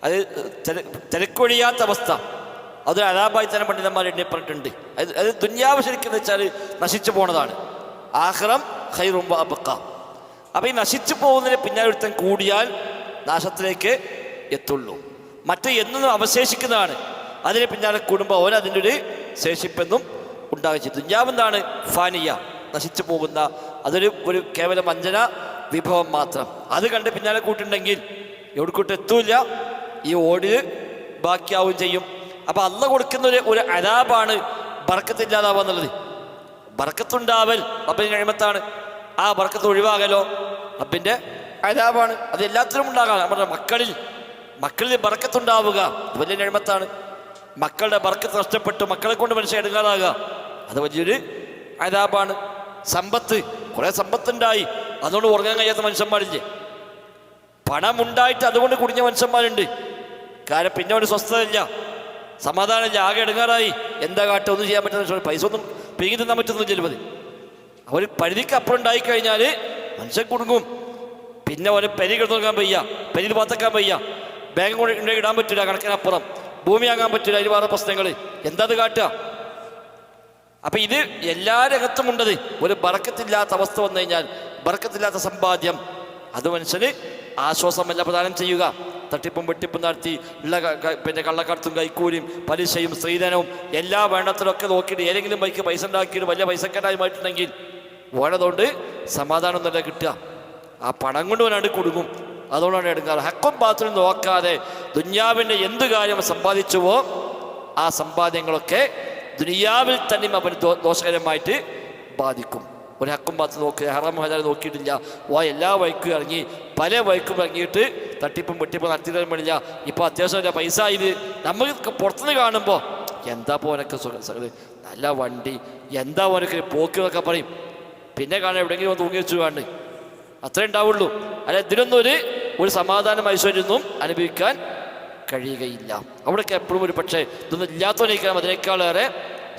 അത് തിരക്കൊഴിയാത്ത അവസ്ഥ, അതൊരു അലാബായി തന്നെ പണ്ഡിതന്മാർ എണ്ണി പറഞ്ഞിട്ടുണ്ട്. അത് ദുന്യാവ് ശരിക്കും വെച്ചാൽ നശിച്ചു പോണതാണ്. ആഖിറം ഖൈറും വ അബ്ഖാ. അപ്പം ഈ നശിച്ചു പോകുന്നതിന് പിന്നാലെ ഒരുത്തൻ കൂടിയാൽ നാശത്തിലേക്ക് എത്തുള്ളൂ. മറ്റ് എന്നും അവശേഷിക്കുന്നതാണ്. അതിന് പിന്നാലെ കൂടുമ്പോൾ അവൻ അതിൻ്റെ ഒരു ശേഷിപ്പെന്നും ഉണ്ടാകുകയും ചെയ്യും. ദുന്യാവെന്താണ്? ഫാനിയ, നശിച്ചു പോകുന്ന, അതൊരു കേവലം വഞ്ചന വിഭവം മാത്രം. അത് കണ്ട് പിന്നാലെ കൂട്ടുണ്ടെങ്കിൽ എവിടെക്കൂട്ട് എത്തൂല്ല, ഈ ഓടിൽ ബാക്കിയാവുകയും ചെയ്യും. അപ്പം അള്ള കൊടുക്കുന്ന ഒരു അലാബാണ് ബർക്കത്തില്ലാതാവുക എന്നുള്ളത്. ബർക്കത്തുണ്ടാവൽ റബ്ബിൻ്റെ നിഅമത്താണ്. ആ ബർക്കത്ത് ഒഴിവാകലോ റബ്ബിൻ്റെ അലാബാണ്. അത് എല്ലാത്തിനും ഉണ്ടാകാം. നമ്മുടെ മക്കളിൽ ബർക്കത്തുണ്ടാവുക വലിയ നിഅമത്താണ്. മക്കളുടെ ബർക്കത്ത് നഷ്ടപ്പെട്ടു മക്കളെ കൊണ്ട് മനുഷ്യൻ എടുക്കാതാകുക, അത് വലിയൊരു അലാബാണ്. കുറേ സമ്പത്തുണ്ടായി, അതുകൊണ്ട് ഉറങ്ങാൻ കഴിയാത്ത മനുഷ്യന്മാരില്ലേ? പണമുണ്ടായിട്ട് അതുകൊണ്ട് കുടുങ്ങിയ മനുഷ്യന്മാരുണ്ട്. കാരണം പിന്നെ ഒരു സ്വസ്ഥതയില്ല, സമാധാനമില്ല, ആകെ എടുക്കാറായി. എന്താ കാട്ടുക? ഒന്നും ചെയ്യാൻ പറ്റുന്ന പൈസ ഒന്നും പിങ്ങി തിന്നാൻ പറ്റുന്നില്ല. ചിലപ്പോൾ അവർ പരിധിക്ക് അപ്പുറം ഉണ്ടായിക്കഴിഞ്ഞാൽ മനുഷ്യൻ കുടുങ്ങും. പിന്നെ ഒരു പെരി കിടന്നുറങ്ങാൻ വയ്യ, പെരിയിൽ പാത്തക്കാൻ വയ്യ, ബാങ്ക് കൊണ്ട് ഇടാൻ പറ്റില്ല, കണക്കിനപ്പുറം ഭൂമിയാകാൻ പറ്റില്ല, അതിന് വേറെ പ്രശ്നങ്ങൾ. എന്താ അത് കാട്ടുക? അപ്പം ഇത് എല്ലാ രംഗത്തും ഉണ്ടത്. ഒരു ബർക്കത്തില്ലാത്ത അവസ്ഥ വന്നു കഴിഞ്ഞാൽ, ബർക്കത്തില്ലാത്ത സമ്പാദ്യം, അത് മനുഷ്യന് ആശ്വാസമല്ല പ്രദാനം ചെയ്യുക. തട്ടിപ്പും വെട്ടിപ്പും നടത്തി ഉള്ള പിന്നെ കള്ളക്കടത്തും കൈക്കൂലിയും പലിശയും സ്ത്രീധനവും എല്ലാ വേണ്ടത്തിലൊക്കെ നോക്കിയിട്ട് ഏതെങ്കിലും ബൈക്ക് പൈസ ഉണ്ടാക്കിയിട്ട് വലിയ പൈസക്കാരായി മാറ്റുന്നെങ്കിൽ വേണതുകൊണ്ട് സമാധാനം തന്നെ കിട്ടുക. ആ പണം കൊണ്ട് വരാണ്ട് കുടുങ്ങും. അതുകൊണ്ടാണ് എടുക്കാറ്. ഹക്കും ബാത്തിലും നോക്കാതെ ദുനിയാവിൻ്റെ എന്ത് കാര്യം സമ്പാദിച്ചുവോ ആ സമ്പാദ്യങ്ങളൊക്കെ ദുനിയാവിൽ തന്നെ അവന് ദോഷകരമായിട്ട് ബാധിക്കും. ഒരു ഹക്കും ബാത്ത് നോക്കുക, ഹറാം ഹലാൽ നോക്കിയിട്ടില്ല, എല്ലാ വഴിക്കും ഇറങ്ങി, പല വഴിക്കും ഇറങ്ങിയിട്ട് തട്ടിപ്പും വെട്ടിപ്പും നടത്തി തരാൻ പാടില്ല. ഇപ്പോൾ അത്യാവശ്യം പൈസ ഇത് നമുക്ക് പുറത്തുനിന്ന് കാണുമ്പോൾ എന്താ പോനൊക്കെ നല്ല വണ്ടി, എന്താ പോനൊക്കെ പോക്ക് എന്നൊക്കെ പറയും. പിന്നെ കാണാൻ എവിടെയെങ്കിലും തൂങ്ങി വെച്ചു കാണും, അത്രേ ഉണ്ടാവുള്ളൂ. അല്ല, ഇതിനൊന്നും ഒരു സമാധാനം ഐശ്വര്യമൊന്നും അനുഭവിക്കാൻ കഴിയുകയില്ല. അവിടെയൊക്കെ എപ്പോഴും ഒരു പക്ഷേ ഇതൊന്നും ഇല്ലാത്തവനേക്കാം അതിനേക്കാളേറെ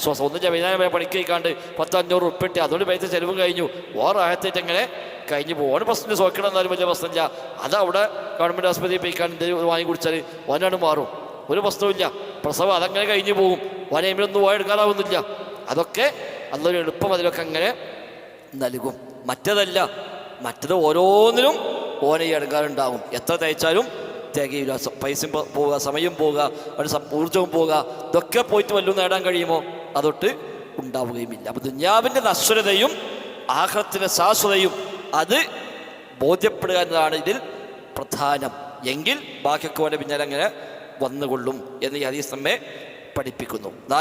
ശ്വാസം. ഒന്നും വൈകുന്നേരം വരെ പണിക്കാണ്ട് 1000-500 ഉറുപ്പിക ഇട്ട് അതുകൊണ്ട് പൈസ ചിലവും കഴിഞ്ഞു, ഓരോ ആയത്തേറ്റ് എങ്ങനെ കഴിഞ്ഞു പോകും. പ്രശ്നം സോക്കണം എന്നാലും വലിയ പ്രശ്നമില്ല. അതവിടെ ഗവൺമെൻറ് ആസ്പത്രിയിൽ പോയിക്കാണ്ട് എന്തെങ്കിലും വാങ്ങി കുടിച്ചാൽ ഓനാണ് മാറും, ഒരു പ്രശ്നവുമില്ല. പ്രസവം അതങ്ങനെ കഴിഞ്ഞു പോകും, ഓനെയൊന്നും എടുക്കാനാവുന്നില്ല. അതൊക്കെ അതൊരു എളുപ്പം അതിലൊക്കെ അങ്ങനെ നൽകും. മറ്റത് ഓരോന്നിനും ഓനെ എടുക്കാറുണ്ടാകും. എത്ര തയ്ച്ചാലും തികയില്ല. പൈസയും പോവുക, സമയം പോവുക, ഊർജവും പോവുക, ഇതൊക്കെ പോയിട്ട് വല്ലതും നേടാൻ കഴിയുമോ? അതൊട്ട് ഉണ്ടാവുകയുമില്ല. അപ്പം ദുനിയാവിൻ്റെ നശ്വരതയും ആഖിറത്തിൻ്റെ ശാശ്വതയും അത് ബോധ്യപ്പെടുക എന്നതാണ് ഇതിൽ പ്രധാനം. എങ്കിൽ ബാക്കിയൊക്കെ ഓൻ്റെ പിന്നാലെ അങ്ങനെ വന്നുകൊള്ളും എന്ന് ഈ ഹദീസ് നമ്മെ പഠിപ്പിക്കുന്നു.